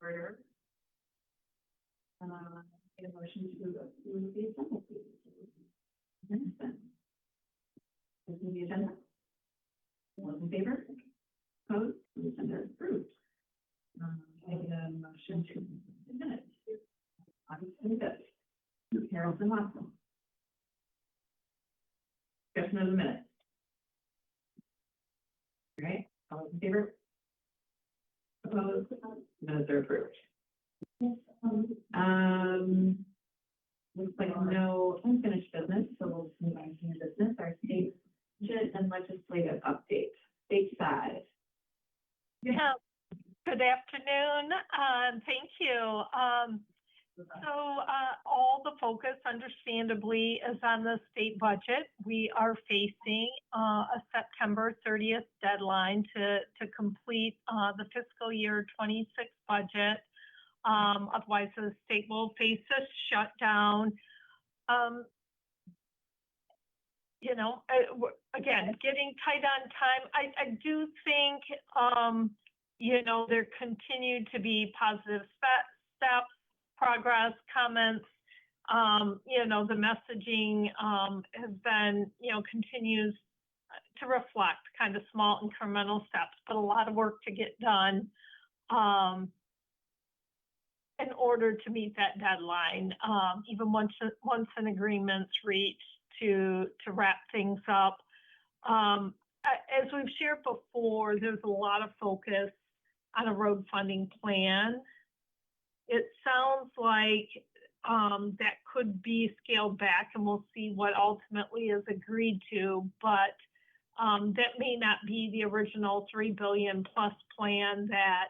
Order. Get a motion to approve the agenda, please. This is the agenda. All in favor? Opposed? The agenda is approved. I get a motion to the minutes. August 25th. Harold and Watson. Discussion of the minutes. All right. All in favor? Opposed? Minutes are approved. Looks like no unfinished business, so we'll move on to new business. Our state budget and legislative update. Stateside. Yeah. Good afternoon. Thank you. All the focus, understandably, is on the state budget. We are facing a September 30th deadline to complete the fiscal year 26 budget. Otherwise, the state will face a shutdown. Again, getting tight on time. I do think, there continue to be positive steps, progress, comments. The messaging has been, continues to reflect kind of small incremental steps, but a lot of work to get done in order to meet that deadline. Even once an agreement's reached to wrap things up. As we've shared before, there's a lot of focus on a road funding plan. It sounds like that could be scaled back, and we'll see what ultimately is agreed to, but that may not be the original $3 billion plus plan that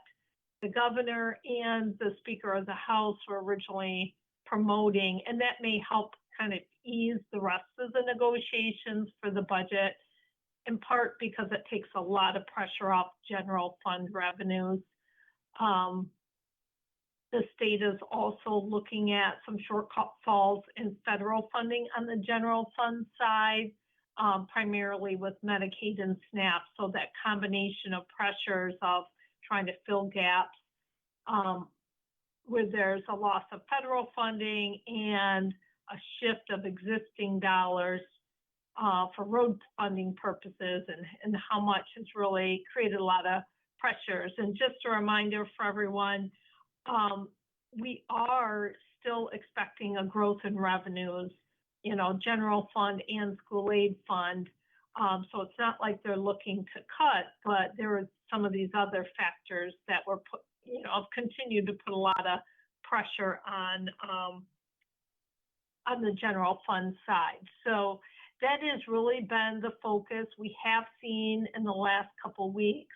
the governor and the Speaker of the House were originally promoting, and that may help kind of ease the rest of the negotiations for the budget, in part because it takes a lot of pressure off general fund revenues. The state is also looking at some shortfalls in federal funding on the general fund side, primarily with Medicaid and SNAP. So that combination of pressures of trying to fill gaps where there's a loss of federal funding and a shift of existing dollars for road funding purposes, and how much has really created a lot of pressures. And just a reminder for everyone, we are still expecting a growth in revenues, general fund and school aid fund. So it's not like they're looking to cut, but there are some of these other factors that were put, continued to put a lot of pressure on the general fund side. So that has really been the focus. We have seen in the last couple of weeks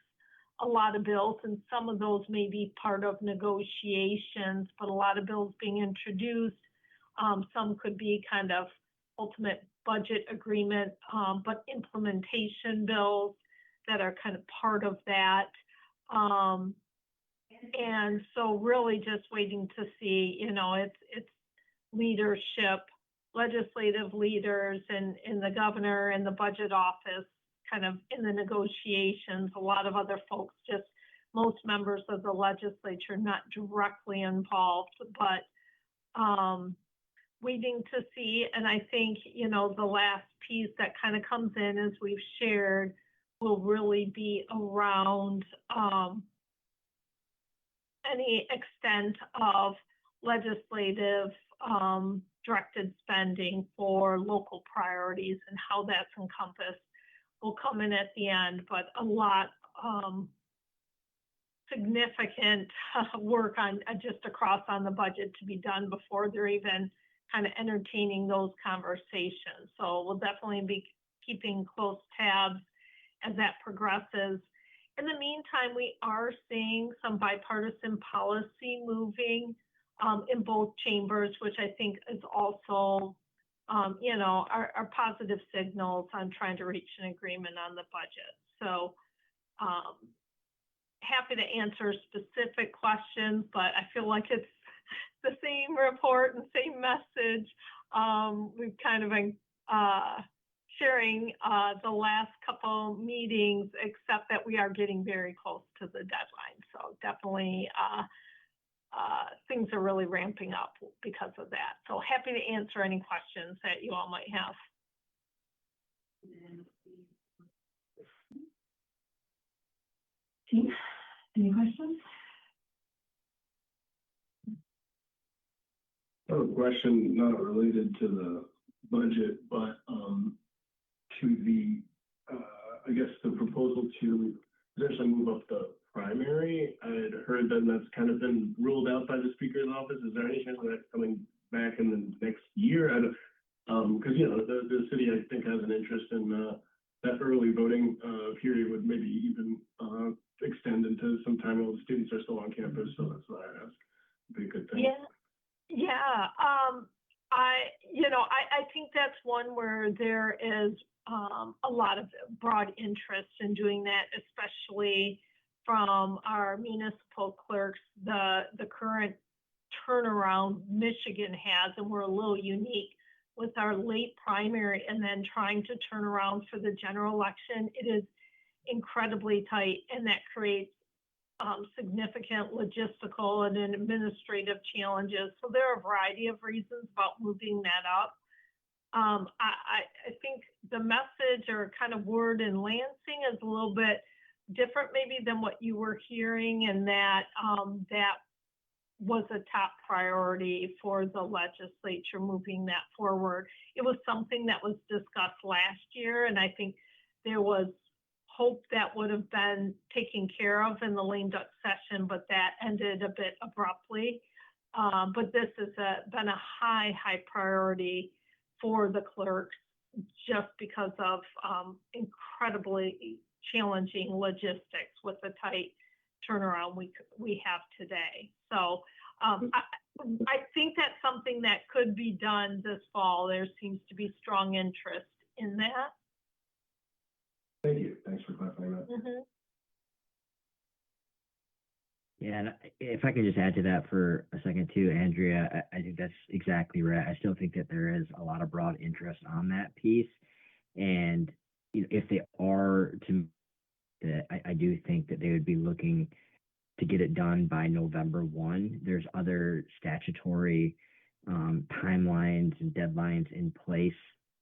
a lot of bills, and some of those may be part of negotiations, but a lot of bills being introduced. Some could be kind of ultimate budget agreement, but implementation bills that are kind of part of that. And so really just waiting to see, it's leadership, legislative leaders and the governor and the budget office kind of in the negotiations. A lot of other folks, just most members of the legislature not directly involved, but waiting to see. And I think, the last piece that kind of comes in, as we've shared, will really be around any extent of legislative directed spending for local priorities and how that's encompassed will come in at the end, but a lot significant work on just across on the budget to be done before they're even kind of entertaining those conversations. So we'll definitely be keeping close tabs as that progresses. In the meantime, we are seeing some bipartisan policy moving in both chambers, which I think is also, are positive signals on trying to reach an agreement on the budget. So happy to answer specific questions, but I feel like it's the same report and same message. We've kind of been sharing the last couple meetings, except that we are getting very close to the deadline. So definitely things are really ramping up because of that. So happy to answer any questions that you all might have. Team, any questions? I have a question not related to the budget, but to the, I guess, the proposal to potentially move up the primary. I had heard that that's kind of been ruled out by the Speaker's office. Is there any chance of that coming back in the next year? Because, you know, the city, I think, has an interest in that early voting period would maybe even extend into some time while the students are still on campus. So that's why I asked. It'd be a good thing. Yeah. I think that's one where there is a lot of broad interest in doing that, especially from our municipal clerks. The current turnaround Michigan has, and we're a little unique with our late primary and then trying to turn around for the general election. It is incredibly tight, and that creates significant logistical and administrative challenges. So there are a variety of reasons about moving that up. I think the message or kind of word in Lansing is a little bit different maybe than what you were hearing, and that that was a top priority for the legislature moving that forward. It was something that was discussed last year, and I think there was hope that would have been taken care of in the lame duck session, but that ended a bit abruptly. But this has been a high priority for the clerks just because of incredibly challenging logistics with the tight turnaround we have today. So I think that's something that could be done this fall. There seems to be strong interest in that. Thank you. Thanks for clarifying that. Mm-hmm. Yeah, and if I could just add to that for a second too, Andrea, I think that's exactly right. I still think that there is a lot of broad interest on that piece. And you know, if they are to, I do think that they would be looking to get it done by November 1. There's other statutory timelines and deadlines in place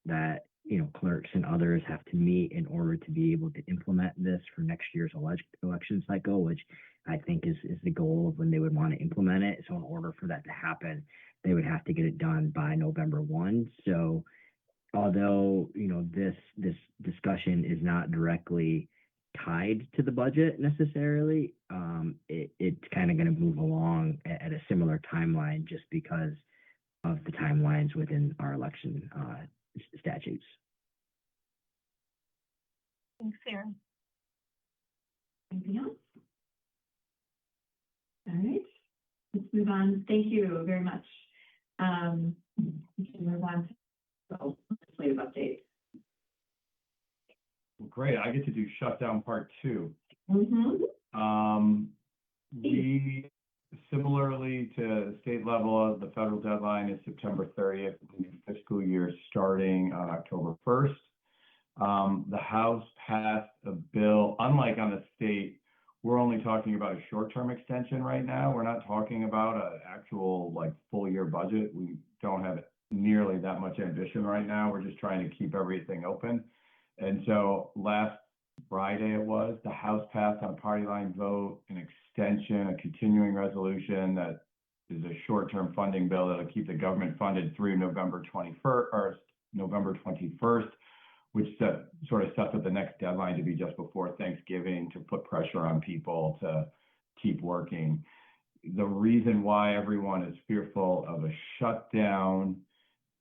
that, you know, clerks and others have to meet in order to be able to implement this for next year's election cycle, which I think is the goal of when they would want to implement it. So in order for that to happen, they would have to get it done by November 1. So although, you know, this discussion is not directly tied to the budget necessarily, it's kind of going to move along at a similar timeline just because of the timelines within our election statutes. Thanks, Aaron. Anything else? All right, let's move on. Thank you very much. We can move on to the legislative update. Great, I get to do shutdown part 2. Mm-hmm. We, similarly to state level, the federal deadline is September 30th, the new fiscal year starting on October 1st. The House passed a bill, unlike on the state, we're only talking about a short-term extension right now. We're not talking about an actual like full year budget. We don't have nearly that much ambition right now. We're just trying to keep everything open. And so last Friday the House passed on a party line vote, an extension, a continuing resolution that is a short-term funding bill that'll keep the government funded through November 21st, which sort of sets up the next deadline to be just before Thanksgiving to put pressure on people to keep working. The reason why everyone is fearful of a shutdown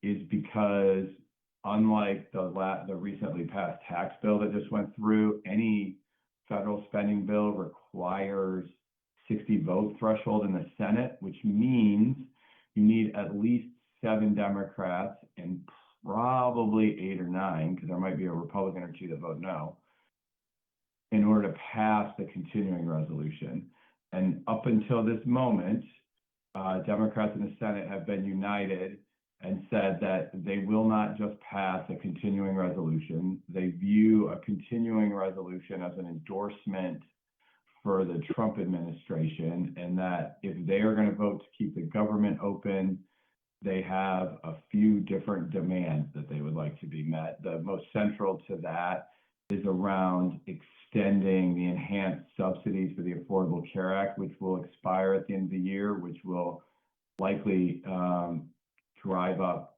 is because unlike the recently passed tax bill that just went through, any federal spending bill requires 60 vote threshold in the Senate, which means you need at least 7 Democrats and probably 8 or 9, because there might be a Republican or 2 that vote no, in order to pass the continuing resolution. And up until this moment, Democrats in the Senate have been united and said that they will not just pass a continuing resolution. They view a continuing resolution as an endorsement for the Trump administration, and that if they are going to vote to keep the government open, they have a few different demands that they would like to be met. The most central to that is around extending the enhanced subsidies for the Affordable Care Act, which will expire at the end of the year, which will likely drive up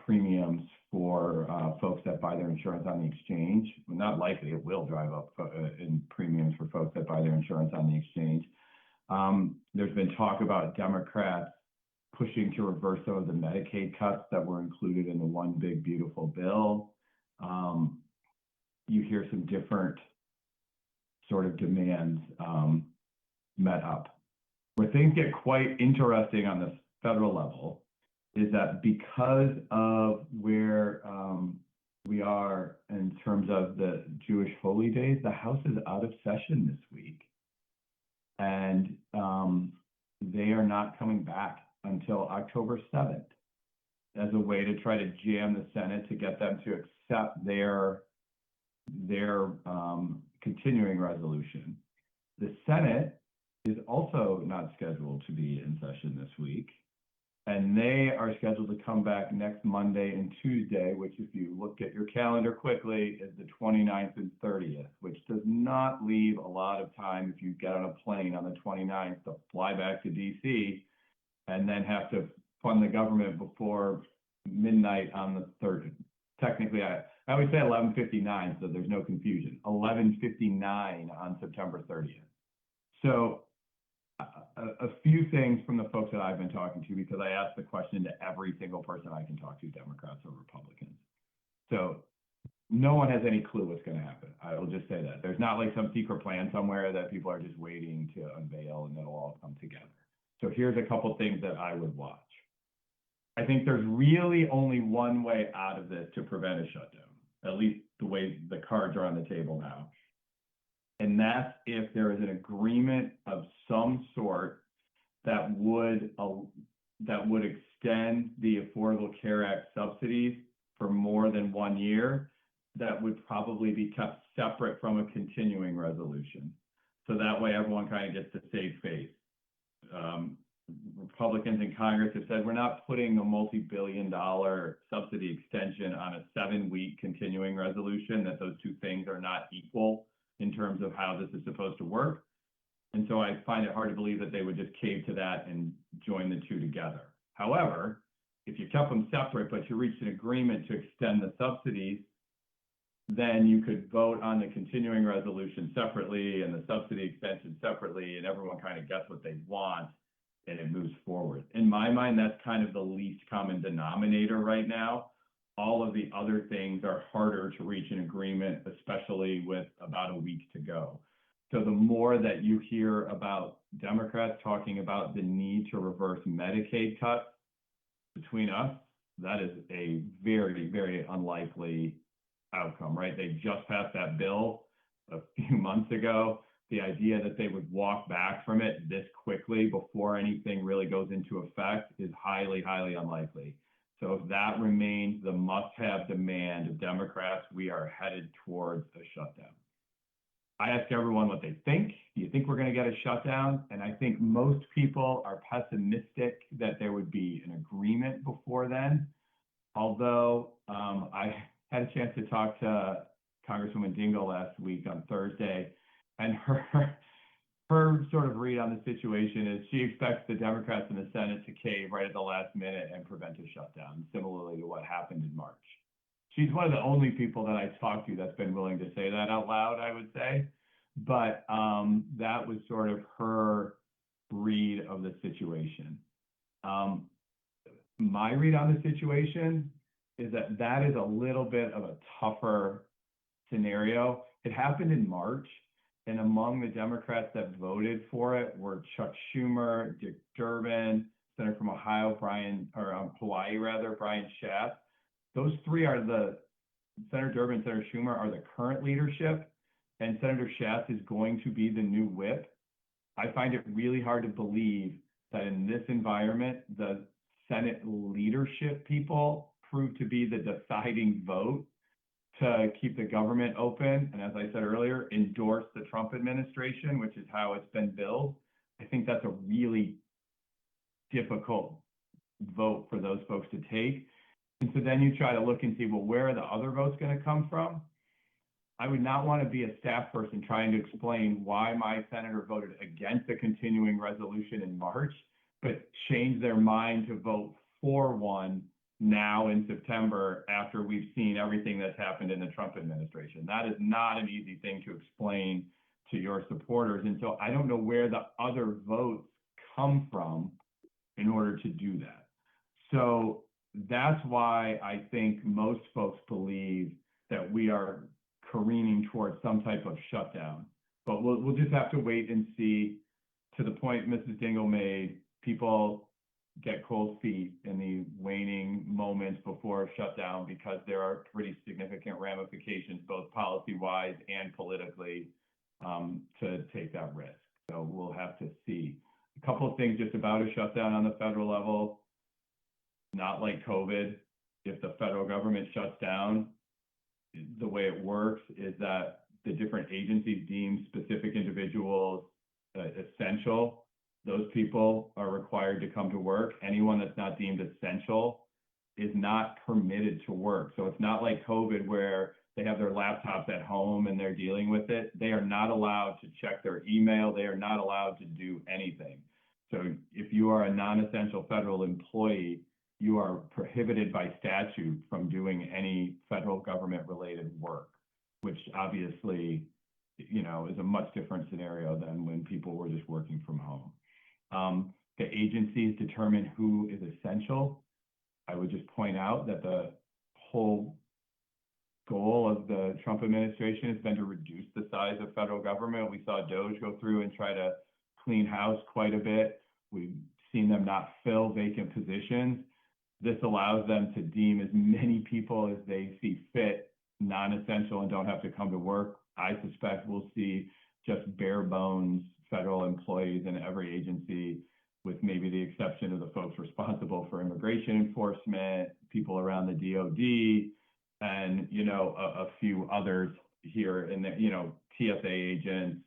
premiums for folks that buy their insurance on the exchange. Well, not likely, it will drive up in premiums for folks that buy their insurance on the exchange. There's been talk about Democrats pushing to reverse some of the Medicaid cuts that were included in the One Big Beautiful Bill. You hear some different sort of demands met up. Where things get quite interesting on the federal level is that because of where we are in terms of the Jewish holy days, the House is out of session this week. And they are not coming back until October 7th as a way to try to jam the Senate to get them to accept their continuing resolution. The Senate is also not scheduled to be in session this week, and they are scheduled to come back next Monday and Tuesday, which if you look at your calendar quickly is the 29th and 30th, which does not leave a lot of time if you get on a plane on the 29th to fly back to DC and then have to fund the government before midnight on the 30th. Technically, I always say 11:59, so there's no confusion. 11:59 on September 30th. So a few things from the folks that I've been talking to, because I asked the question to every single person I can talk to, Democrats or Republicans. So no one has any clue what's going to happen. I will just say that. There's not like some secret plan somewhere that people are just waiting to unveil and it'll all come together. So here's a couple things that I would watch. I think there's really only one way out of this to prevent a shutdown, at least the way the cards are on the table now. And that's if there is an agreement of some sort that would extend the Affordable Care Act subsidies for more than 1 year, that would probably be kept separate from a continuing resolution. So that way everyone kind of gets to save face. Republicans in Congress have said we're not putting a multi-billion-dollar subsidy extension on a 7-week continuing resolution, that those two things are not equal in terms of how this is supposed to work. And so I find it hard to believe that they would just cave to that and join the two together. However, if you kept them separate, but you reached an agreement to extend the subsidies, then you could vote on the continuing resolution separately and the subsidy extension separately, and everyone kind of gets what they want and it moves forward. In my mind, that's kind of the least common denominator right now. All of the other things are harder to reach an agreement, especially with about a week to go. So the more that you hear about Democrats talking about the need to reverse Medicaid cuts between us, that is a very, very unlikely outcome, right? They just passed that bill a few months ago. The idea that they would walk back from it this quickly before anything really goes into effect is highly, highly unlikely. So if that remains the must-have demand of Democrats, we are headed towards a shutdown. I ask everyone what they think. Do you think we're going to get a shutdown? And I think most people are pessimistic that there would be an agreement before then. Although I had a chance to talk to Congresswoman Dingell last week on Thursday, and her sort of read on the situation is she expects the Democrats in the Senate to cave right at the last minute and prevent a shutdown, similarly to what happened in March. She's one of the only people that I talked to that's been willing to say that out loud, I would say. But that was sort of her read of the situation. My read on the situation is that that is a little bit of a tougher scenario. It happened in March, and among the Democrats that voted for it were Chuck Schumer, Dick Durbin, Senator from Hawaii, Brian Schatz. Those three are Senator Durbin, Senator Schumer are the current leadership, and Senator Schatz is going to be the new whip. I find it really hard to believe that in this environment, the Senate leadership people prove to be the deciding vote to keep the government open, and as I said earlier, endorse the Trump administration, which is how it's been billed. I think that's a really difficult vote for those folks to take. And so then you try to look and see, well, where are the other votes going to come from? I would not want to be a staff person trying to explain why my senator voted against a continuing resolution in March, but changed their mind to vote for one now in September after we've seen everything that's happened in the Trump administration. That is not an easy thing to explain to your supporters. And so I don't know where the other votes come from in order to do that. So that's why I think most folks believe that we are careening towards some type of shutdown. But we'll just have to wait and see. To the point Mrs. Dingle made, people get cold feet in the waning moments before shutdown because there are pretty significant ramifications, both policy-wise and politically, to take that risk. So we'll have to see. A couple of things just about a shutdown on the federal level. Not like COVID. If the federal government shuts down, the way it works is that the different agencies deem specific individuals essential. Those people are required to come to work. Anyone that's not deemed essential is not permitted to work. So it's not like COVID where they have their laptops at home and they're dealing with it. They are not allowed to check their email. They are not allowed to do anything. So if you are a non-essential federal employee, you are prohibited by statute from doing any federal government related work, which obviously, you know, is a much different scenario than when people were just working from home. The agencies determine who is essential. I would just point out that the whole goal of the Trump administration has been to reduce the size of federal government. We saw DOJ go through and try to clean house quite a bit. We've seen them not fill vacant positions. This allows them to deem as many people as they see fit non-essential and don't have to come to work. I suspect we'll see just bare bones federal employees in every agency, with maybe the exception of the folks responsible for immigration enforcement, people around the DOD, and, you know, a few others here in the, you know, TSA agents,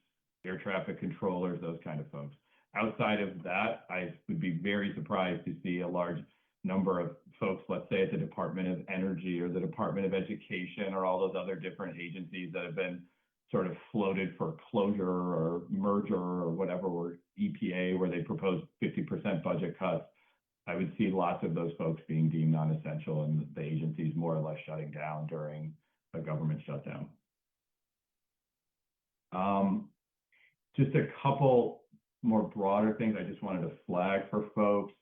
air traffic controllers, those kind of folks. Outside of that, I would be very surprised to see a large number of folks, let's say at the Department of Energy or the Department of Education or all those other different agencies that have been sort of floated for closure or merger or whatever, or EPA, where they proposed 50% budget cuts. I would see lots of those folks being deemed non-essential and the agencies more or less shutting down during a government shutdown. Just a couple more broader things I just wanted to flag for folks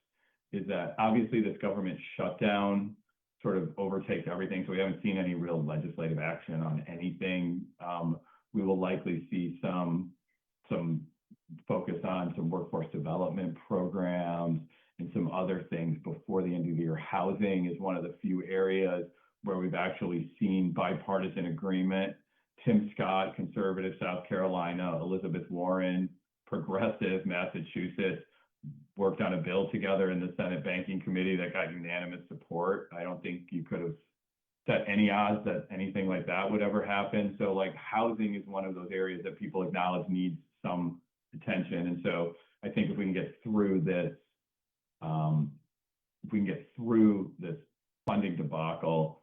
is that obviously this government shutdown sort of overtakes everything. So we haven't seen any real legislative action on anything. We will likely see some focus on some workforce development programs and some other things before the end of the year. Housing is one of the few areas where we've actually seen bipartisan agreement. Tim Scott, conservative, South Carolina, Elizabeth Warren, progressive, Massachusetts, worked on a bill together in the Senate Banking Committee that got unanimous support. I don't think you could have set any odds that anything like that would ever happen. So like housing is one of those areas that people acknowledge needs some attention. And so I think if we can get through this, funding debacle,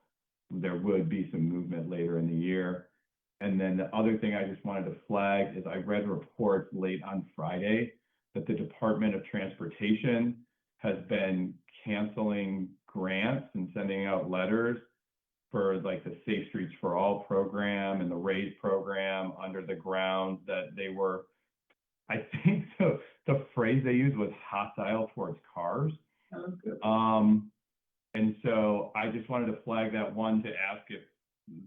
there would be some movement later in the year. And then the other thing I just wanted to flag is I read reports late on Friday that the Department of Transportation has been canceling grants and sending out letters for like the Safe Streets for All program and the RAISE program under the ground that they were, I think the phrase they used was hostile towards cars. Sounds good. And so I just wanted to flag that one to ask if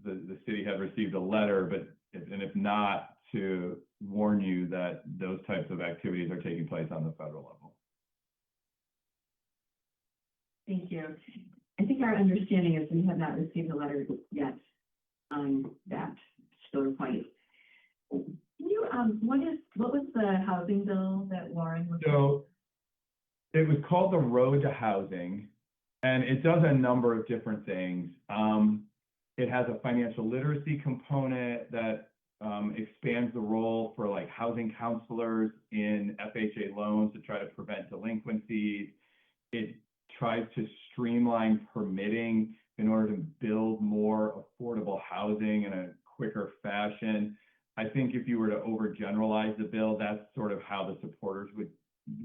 the city had received a letter, but if not, to warn you that those types of activities are taking place on the federal level. Thank you. I think our understanding is we have not received a letter yet on that particular point. Can you, what was the housing bill that Warren was? So it was called the Road to Housing, and it does a number of different things. It has a financial literacy component that expands the role for like housing counselors in FHA loans to try to prevent delinquencies. It tries to streamline permitting in order to build more affordable housing in a quicker fashion. I think if you were to overgeneralize the bill, that's sort of how the supporters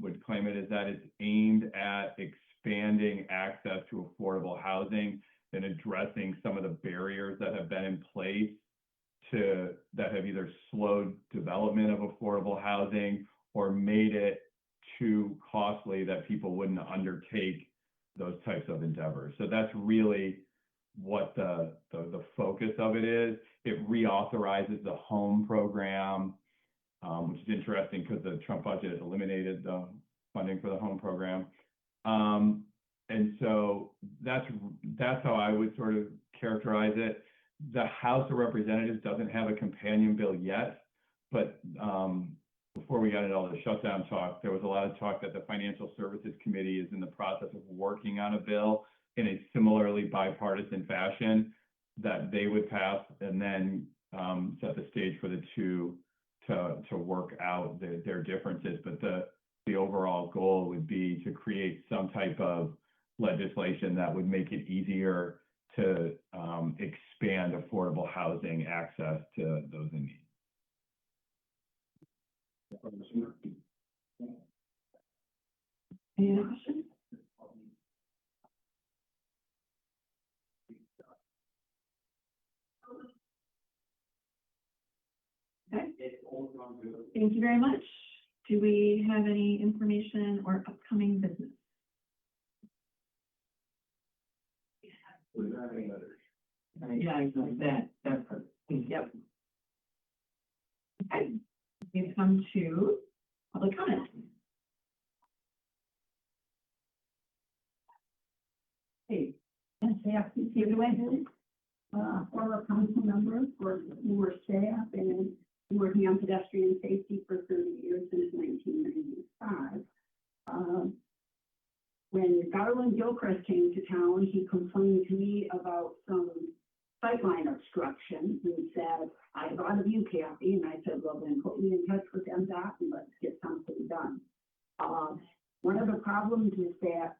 would claim it, is that it's aimed at expanding access to affordable housing and addressing some of the barriers that have been in place that have either slowed development of affordable housing or made it too costly that people wouldn't undertake those types of endeavors. So that's really what the focus of it is. It reauthorizes the home program, which is interesting because the Trump budget has eliminated the funding for the home program. And so that's how I would sort of characterize it. The House of Representatives doesn't have a companion bill yet, but before we got into all the shutdown talk, there was a lot of talk that the Financial Services Committee is in the process of working on a bill in a similarly bipartisan fashion that they would pass, and then set the stage for the two to work out their differences. But the overall goal would be to create some type of legislation that would make it easier to expand affordable housing access to those in need. Any other questions? Okay. Thank you very much. Do we have any information or upcoming business? Yeah, like that. That's perfect. Yep. Okay. We've come to public comment. Hey, NCF, take it away. Former council member for newer staff and working on pedestrian safety for 30 years since 1995. When Garland Gilchrist came to town, he complained to me about some sightline obstruction and said, I thought of you, Kathy, and I said, well, then put me in touch with MDOT and let's get something done. One of the problems is that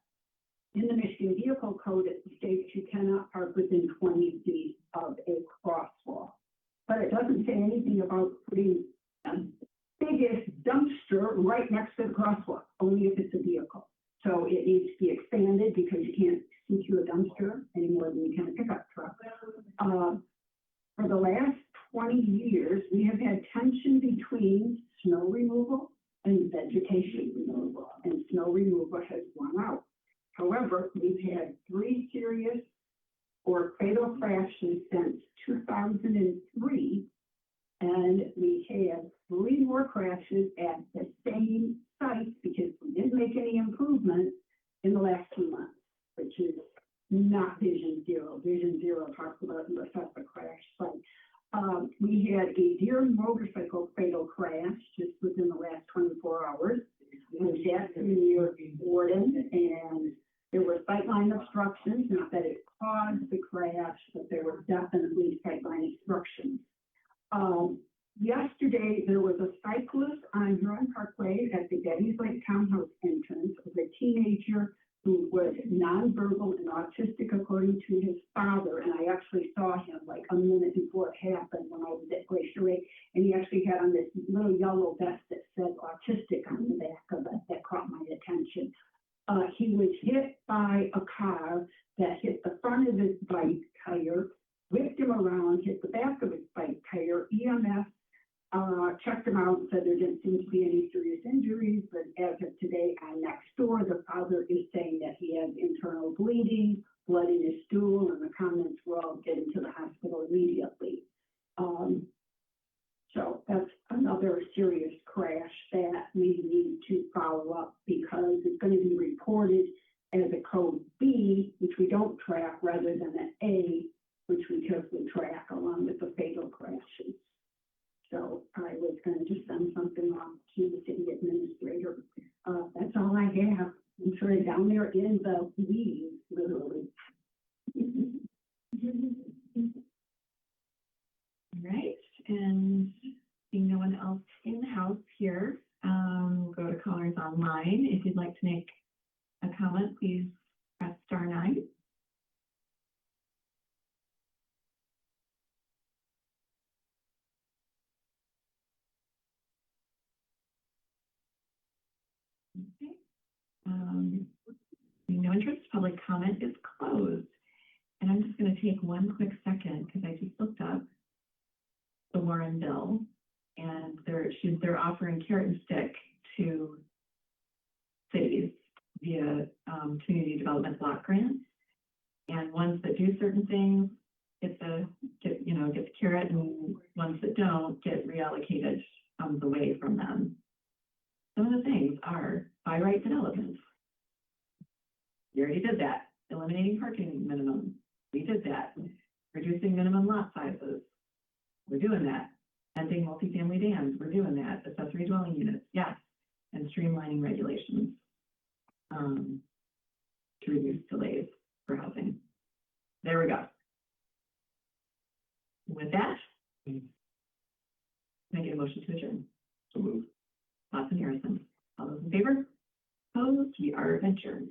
in the Michigan Vehicle Code, it states you cannot park within 20 feet of a crosswalk. But it doesn't say anything about putting the biggest dumpster right next to the crosswalk, only if it's a vehicle. So it needs to be expanded because you can't see through a dumpster any more than you can a pickup truck. For the last 20 years, we have had tension between snow removal and vegetation removal, and snow removal has won out. However, we've had 3 serious or fatal crashes since 2003, and we had 3 more crashes at the same site because we didn't make any improvement in the last 2 months, which is not Vision Zero. Vision Zero talks about the assess a crash site. We had a deer motorcycle fatal crash just within the last 24 hours. It was near Warden, and there were sightline obstructions, not that it caused the crash, but there were definitely sightline obstructions. Yesterday, there was a cyclist on Huron Parkway at the Getty's Lake Townhouse entrance with a teenager who was nonverbal and autistic according to his father, and I actually saw him like a minute before it happened when I was at Glacier Lake, and he actually had on this little yellow vest that said autistic on the back of it. That caught my attention. He was hit by a car that hit the front of his bike tire, whipped him around, hit the back of his bike tire. EMS checked him out and said there didn't seem to be any serious injuries, but as of today, on next door, the father is saying that he has internal bleeding, blood in his stool, and the comments were all get him to the hospital immediately. So that's another serious crash that we need to follow up because it's going to be reported as a code B, which we don't track, rather than an A, which we carefully track along with the fatal crashes. So I was going to just send something off to the city administrator. That's all I have. I'm sort of down there in the weeds, literally. public callers online. If you'd like to make a comment, please press *9. Okay. No interest, public comment is closed. And I'm just going to take one quick second because I just looked up the Warren bill, and they're offering carrot and stick to cities via community development block grants. And ones that do certain things get the carrot, and ones that don't get reallocated away from them. Some of the things are by right development. You already did that. Eliminating parking minimum. We did that. Reducing minimum lot sizes. We're doing that. Ending multifamily dams. We're doing that. Accessory dwelling units. Yes. And streamlining regulations to reduce delays for housing. There we go. With that, can I get a motion to adjourn? So moved. Watson, Harrison. All those in favor? Opposed? We are adjourned.